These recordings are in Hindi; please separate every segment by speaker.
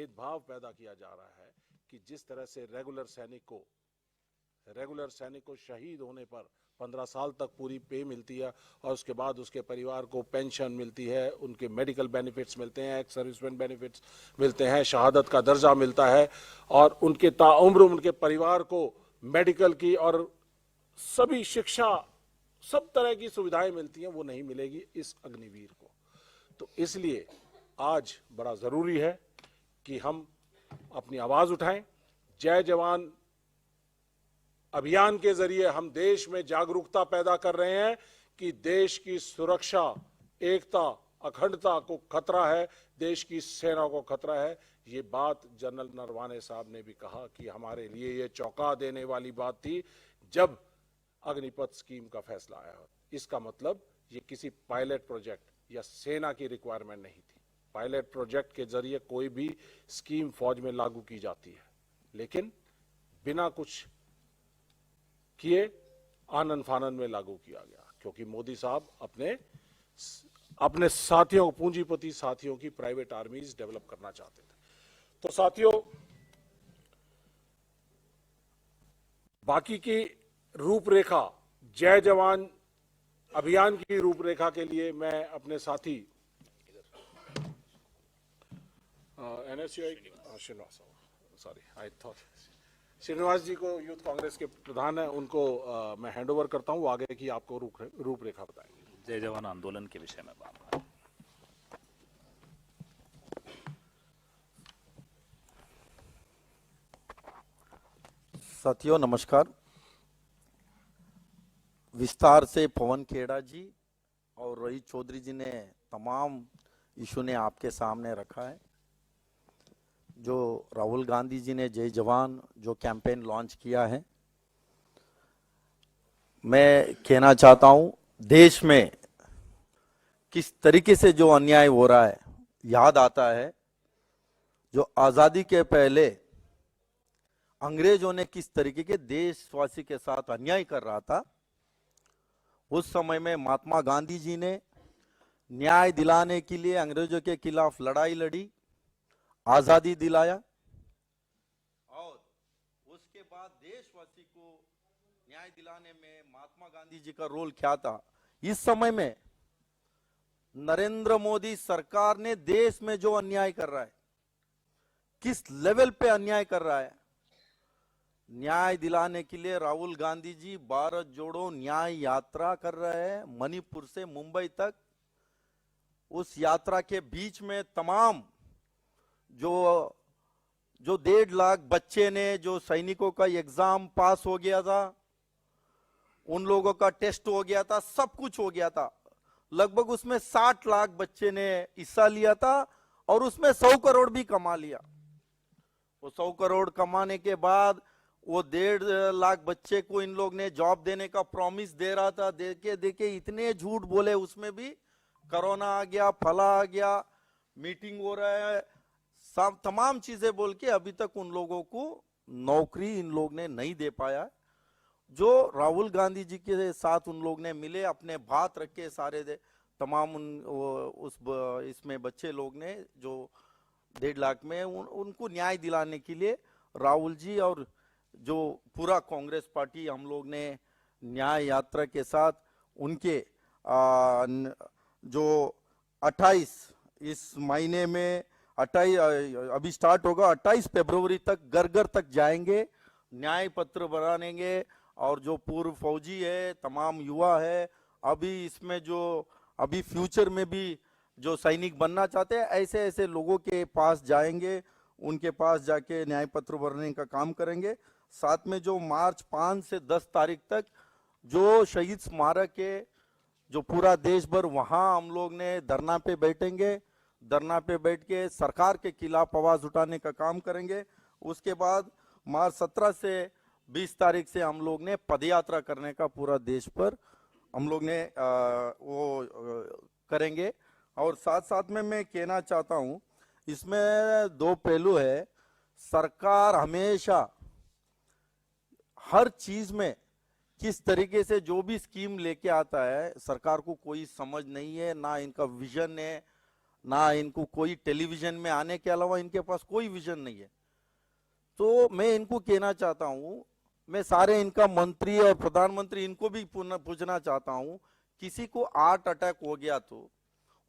Speaker 1: भेदभाव पैदा किया जा रहा है कि जिस तरह से रेगुलर सैनिक को शहीद होने पर 15 साल तक पूरी पे मिलती है और उसके बाद उसके परिवार को पेंशन मिलती है, उनके मेडिकल बेनिफिट्स मिलते हैं, एक्स सर्विसमैन बेनिफिट्स मिलते हैं, शहादत का दर्जा मिलता है और उनके ताउम्र उनके परिवार को मेडिकल की और सभी शिक्षा, सब तरह की सुविधाएं मिलती हैं, वो नहीं मिलेगी इस अग्निवीर को। तो इसलिए आज बड़ा जरूरी है कि हम अपनी आवाज उठाएं। जय जवान अभियान के जरिए हम देश में जागरूकता पैदा कर रहे हैं कि देश की सुरक्षा, एकता, अखंडता को खतरा है, देश की सेना को खतरा है। ये बात जनरल नरवाने साहब ने भी कहा कि हमारे लिए ये चौंका देने वाली बात थी जब अग्निपथ स्कीम का फैसला आया। इसका मतलब ये किसी पायलट प्रोजेक्ट या सेना की रिक्वायरमेंट नहीं थी। पायलट प्रोजेक्ट के जरिए कोई भी स्कीम फौज में लागू की जाती है, लेकिन बिना कुछ किए आनन फानन में लागू किया गया, क्योंकि मोदी साहब अपने साथियों, पूंजीपति साथियों की प्राइवेट आर्मीज डेवलप करना चाहते थे। तो साथियों, बाकी की रूपरेखा, जय जवान अभियान की रूपरेखा के लिए मैं अपने साथी श्रीनिवास जी को, यूथ कांग्रेस के प्रधान है, उनको मैं हैंड ओवर करता हूं। वो आगे की आपको रूपरेखा बताएंगे।
Speaker 2: जय जवान आंदोलन के विषय में बात।
Speaker 3: साथियों नमस्कार। विस्तार से पवन खेड़ा जी और रोहित चौधरी जी ने तमाम इशू ने आपके सामने रखा है। जो राहुल गांधी जी ने जय जवान जो कैंपेन लॉन्च किया है, मैं कहना चाहता हूं देश में किस तरीके से जो अन्याय हो रहा है, याद आता है जो आजादी के पहले अंग्रेजों ने किस तरीके के देशवासी के साथ अन्याय कर रहा था। उस समय में महात्मा गांधी जी ने न्याय दिलाने के लिए अंग्रेजों के खिलाफ लड़ाई लड़ी, आजादी दिलाया और उसके बाद देशवासी को न्याय दिलाने में महात्मा गांधी जी का रोल क्या था। इस समय में नरेंद्र मोदी सरकार ने देश में जो अन्याय कर रहा है, किस लेवल पे अन्याय कर रहा है, न्याय दिलाने के लिए राहुल गांधी जी भारत जोड़ो न्याय यात्रा कर रहे हैं मणिपुर से मुंबई तक। उस यात्रा के बीच में तमाम जो 1.5 लाख बच्चे ने, जो सैनिकों का एग्जाम पास हो गया था, उन लोगों का टेस्ट हो गया था, सब कुछ हो गया था, लगभग उसमें 60 लाख बच्चे ने हिस्सा लिया था और उसमें 100 करोड़ भी कमा लिया। वो 100 करोड़ कमाने के बाद वो 1.5 लाख बच्चे को इन लोग ने जॉब देने का प्रॉमिस दे रहा था। देखे इतने झूठ बोले, उसमें भी कोरोना आ गया, फला आ गया, मीटिंग हो रहा है, सब तमाम चीजें बोल के अभी तक उन लोगों को नौकरी इन लोग ने नहीं दे पाया। जो राहुल गांधी जी के साथ उन लोग ने मिले, अपने बात रखे सारे तमाम इसमें बच्चे लोग ने जो 1.5 लाख में उनको न्याय दिलाने के लिए राहुल जी और जो पूरा कांग्रेस पार्टी हम लोग ने न्याय यात्रा के साथ उनके जो 28 इस महीने में 28 अभी स्टार्ट होगा, 28 फरवरी तक घर घर तक जाएंगे, न्याय पत्र बनाएंगे और जो पूर्व फौजी है, तमाम युवा है, अभी इसमें जो अभी फ्यूचर में भी जो सैनिक बनना चाहते हैं, ऐसे ऐसे लोगों के पास जाएंगे, उनके पास जाके न्याय पत्र भरने का काम करेंगे। साथ में जो मार्च 5 से 10 तारीख तक जो शहीद स्मारक है, जो पूरा देश भर, वहां हम लोग ने धरना पे बैठेंगे, धरना पे बैठ के सरकार के खिलाफ आवाज उठाने का काम करेंगे। उसके बाद मार्च 17 से 20 तारीख से हम लोग ने पदयात्रा करने का पूरा देश पर हम लोग ने करेंगे। और साथ साथ में मैं कहना चाहता हूं, इसमें 2 पहलू है। सरकार हमेशा हर चीज में किस तरीके से जो भी स्कीम लेके आता है, सरकार को कोई समझ नहीं है, ना इनका विजन है, ना इनको कोई टेलीविजन में आने के अलावा इनके पास कोई विजन नहीं है। तो मैं इनको कहना चाहता हूं, मैं सारे इनका मंत्री और प्रधानमंत्री इनको भी पूछना चाहता हूं, किसी को हार्ट अटैक हो गया तो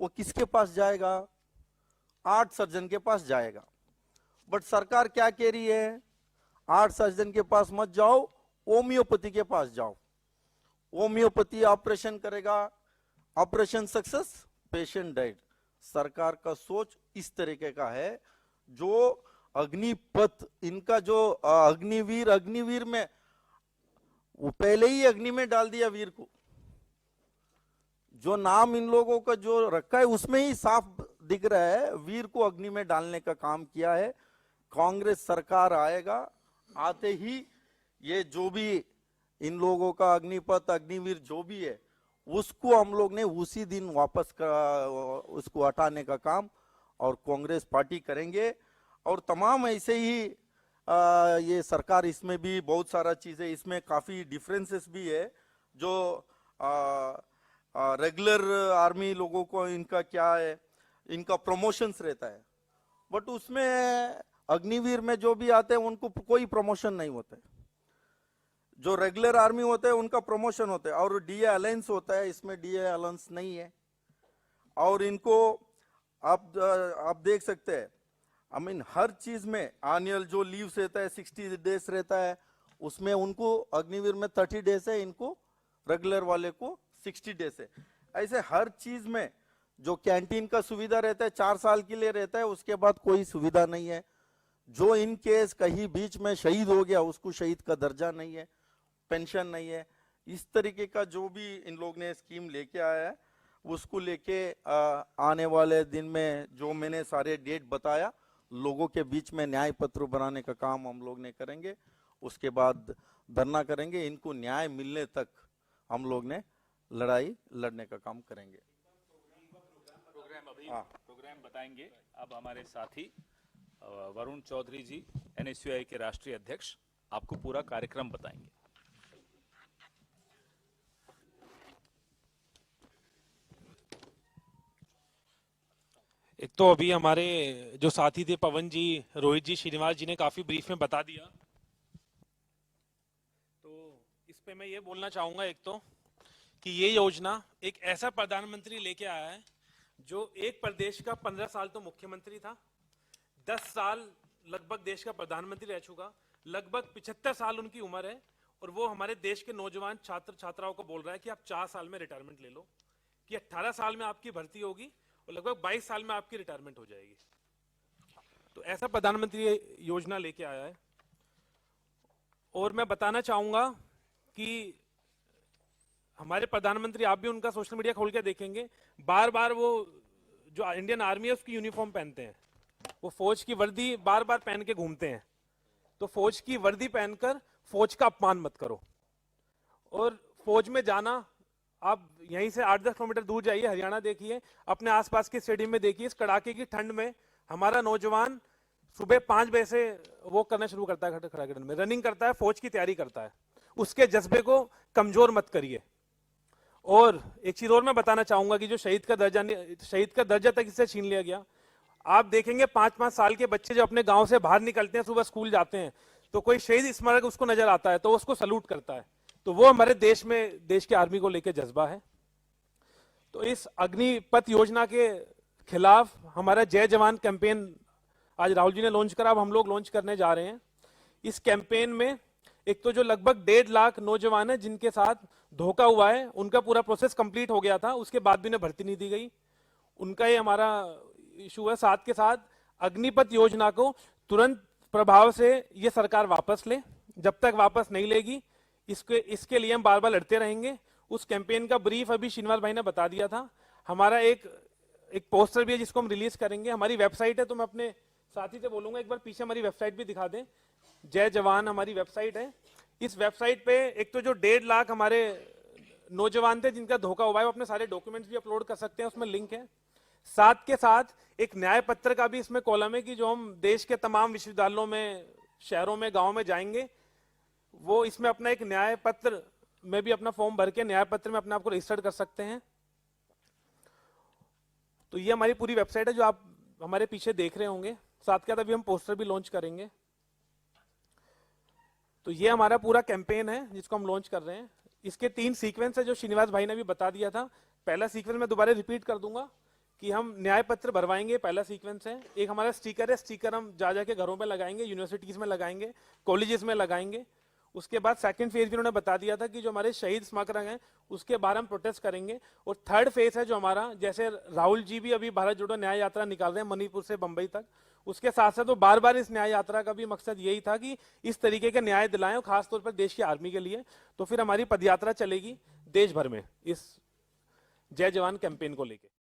Speaker 3: वो किसके पास जाएगा? हार्ट सर्जन के पास जाएगा। बट सरकार क्या कह रही है? हार्ट सर्जन के पास मत जाओ, होम्योपैथी के पास जाओ। होम्योपैथी ऑपरेशन करेगा, ऑपरेशन सक्सेस, पेशेंट डेड। सरकार का सोच इस तरीके का है। जो अग्निपथ, इनका जो अग्निवीर में वो पहले ही अग्नि में डाल दिया वीर को। जो नाम इन लोगों का जो रखा है उसमें ही साफ दिख रहा है, वीर को अग्नि में डालने का काम किया है। कांग्रेस सरकार आएगा, आते ही ये जो भी इन लोगों का अग्निपथ, अग्निवीर जो भी है, उसको हम लोग ने उसी दिन वापस उसको हटाने का काम और कांग्रेस पार्टी करेंगे। और तमाम ऐसे ही ये सरकार, इसमें भी बहुत सारा चीजें, इसमें काफी डिफरेंसेस भी है। जो रेगुलर आर्मी लोगों को इनका क्या है, इनका प्रमोशंस रहता है, बट उसमें अग्निवीर में जो भी आते हैं उनको कोई प्रमोशन नहीं होता है। जो रेगुलर आर्मी होते हैं उनका प्रमोशन होता है। और डीए अलायंस होता है, इसमें डीए अलायंस नहीं है। और इनको आप देख सकते हैं, आई मीन हर चीज में एनुअल जो लीव्स रहता है 60 डेज रहता है, उसमें उनको अग्निवीर में 30 डेज है, इनको रेगुलर वाले को 60 डेज है। ऐसे हर चीज में जो कैंटीन का सुविधा रहता है 4 साल के लिए रहता है, उसके बाद कोई सुविधा नहीं है। जो इन केस कहीं बीच में शहीद हो गया उसको शहीद का दर्जा नहीं है, पेंशन नहीं है। इस तरीके का जो भी इन लोग ने स्कीम लेके आया है, उसको लेके आने वाले दिन में जो मैंने सारे डेट बताया, लोगों के बीच में न्याय पत्र बनाने का काम हम लोग ने करेंगे। उसके बाद धरना करेंगे, इनको न्याय मिलने तक हम लोग ने लड़ाई लड़ने का काम करेंगे।
Speaker 2: प्रोग्राम बताएंगे अब हमारे साथी वरुण चौधरी जी, एनएसयूआई के राष्ट्रीय अध्यक्ष, आपको पूरा कार्यक्रम बताएंगे।
Speaker 4: एक तो अभी हमारे जो साथी थे पवन जी, रोहित जी, श्रीनिवास जी ने काफी ब्रीफ में बता दिया। तो इस पे मैं ये बोलना चाहूंगा एक तो कि ये योजना एक ऐसा प्रधानमंत्री लेके आया है जो एक प्रदेश का 15 साल तो मुख्यमंत्री था, 10 साल लगभग देश का प्रधानमंत्री रह चुका, लगभग 75 साल उनकी उम्र है, और वो हमारे देश के नौजवान छात्र छात्राओं को बोल रहा है कि आप 4 साल में रिटायरमेंट ले लो, कि 18 साल में आपकी भर्ती होगी और लगभग 22 साल में आपकी रिटायरमेंट हो जाएगी। तो ऐसा प्रधानमंत्री योजना लेके आया है। और मैं बताना चाहूंगा कि हमारे प्रधानमंत्री, आप भी उनका सोशल मीडिया खोल के देखेंगे, बार बार वो जो इंडियन आर्मी है उसकी यूनिफॉर्म पहनते हैं, वो फौज की वर्दी बार बार पहन के घूमते हैं। तो फौज की वर्दी पहनकर फौज का अपमान मत करो। और फौज में जाना, आप यहीं से 8-10 किलोमीटर दूर जाइए, हरियाणा देखिए, अपने आसपास के स्टेडियम में देखिए, इस कड़ाके की ठंड में हमारा नौजवान सुबह 5 बजे से वो करना शुरू करता है, खड़ा ठंड में रनिंग करता है, फौज की तैयारी करता है। उसके जज्बे को कमजोर मत करिए। और एक चीज और मैं बताना चाहूंगा कि जो शहीद का दर्जा तक इससे छीन लिया गया। आप देखेंगे 5-5 साल के बच्चे जो अपने गांव से बाहर निकलते हैं, सुबह स्कूल जाते हैं, तो कोई शहीद स्मारक उसको नजर आता है तो उसको सलूट करता है। तो वो हमारे देश में, देश की आर्मी को लेकर जज्बा है। तो इस अग्निपथ योजना के खिलाफ हमारा जय जवान कैंपेन आज राहुल जी ने लॉन्च करा, अब हम लोग लॉन्च करने जा रहे हैं। इस कैंपेन में एक तो जो लगभग 1.5 लाख नौजवान है जिनके साथ धोखा हुआ है, उनका पूरा प्रोसेस कंप्लीट हो गया था, उसके बाद भी उन्हें भर्ती नहीं दी गई, उनका ये हमारा इशू है। साथ के साथ अग्निपथ योजना को तुरंत प्रभाव से ये सरकार वापस ले, जब तक वापस नहीं लेगी इसके लिए हम बार बार लड़ते रहेंगे। उस कैंपेन का ब्रीफ अभी श्रीनिवास भाई ने बता दिया था। हमारा एक पोस्टर भी है जिसको हम रिलीज करेंगे। हमारी वेबसाइट है, तो मैं अपने साथी से बोलूंगा एक बार पीछे हमारी वेबसाइट भी दिखा दें। जय जवान हमारी वेबसाइट है। इस वेबसाइट पे एक तो जो 1.5 लाख हमारे नौजवान थे जिनका धोखा हुआ है, वो अपने सारे डॉक्यूमेंट्स भी अपलोड कर सकते हैं, उसमें लिंक है। साथ के साथ एक न्याय पत्र का भी इसमें कॉलम है कि जो हम देश के तमाम विश्वविद्यालयों में, शहरों में, गाँव में जाएंगे, वो इसमें अपना एक न्याय पत्र में भी अपना फॉर्म भर के न्याय पत्र में अपने आप को रजिस्टर्ड कर सकते हैं। तो ये हमारी पूरी वेबसाइट है जो आप हमारे पीछे देख रहे होंगे। साथ के साथ अभी हम पोस्टर भी लॉन्च करेंगे। तो ये हमारा पूरा कैंपेन है जिसको हम लॉन्च कर रहे हैं। इसके 3 सीक्वेंस है जो श्रीनिवास भाई ने भी बता दिया था। पहला सीक्वेंस मैं दोबारा रिपीट कर दूंगा कि हम न्याय पत्र भरवाएंगे, पहला सीक्वेंस है। एक हमारा स्टिकर है, स्टिकर हम जा जाके घरों में लगाएंगे, यूनिवर्सिटीज में लगाएंगे, कॉलेजेस में लगाएंगे। उसके बाद सेकंड फेज भी उन्होंने बता दिया था कि जो हमारे शहीद स्मारक हैं उसके बाहर हम प्रोटेस्ट करेंगे। और थर्ड फेज है जो हमारा, जैसे राहुल जी भी अभी भारत जोड़ो न्याय यात्रा निकाल रहे हैं मणिपुर से बंबई तक, उसके साथ साथ वो बार बार इस न्याय यात्रा का भी मकसद यही था कि इस तरीके के न्याय दिलाएं, और खासतौर पर देश की आर्मी के लिए। तो फिर हमारी पदयात्रा चलेगी देश भर में इस जय जवान कैंपेन को लेकर।